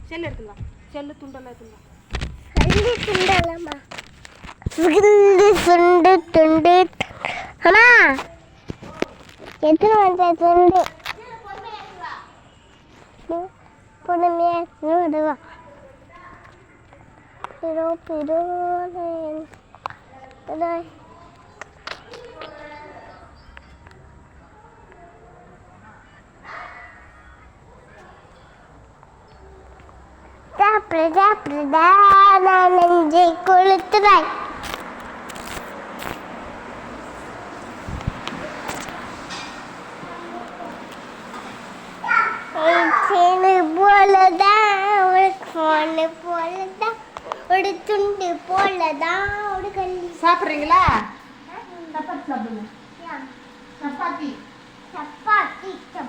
cell எடுத்துங்க cell துண்டெல்லாம் எடுத்துங்க cell துண்டலாமா சுண்டு துண்டு அம்மா எத்தனை வந்து துண்டு பொறுமையா நூறுவா பிரோ பிரோ நான் நெஞ்சை கொளுத்துறாய் போலதான் உனக்கு போன போலதான் ஒரு துண்டு போலதான் ஒரு கல்லி சாப்பிட்றீங்களா சப்பாத்தி சாப்பிடுங்க சப்பாத்தி சப்பாத்தி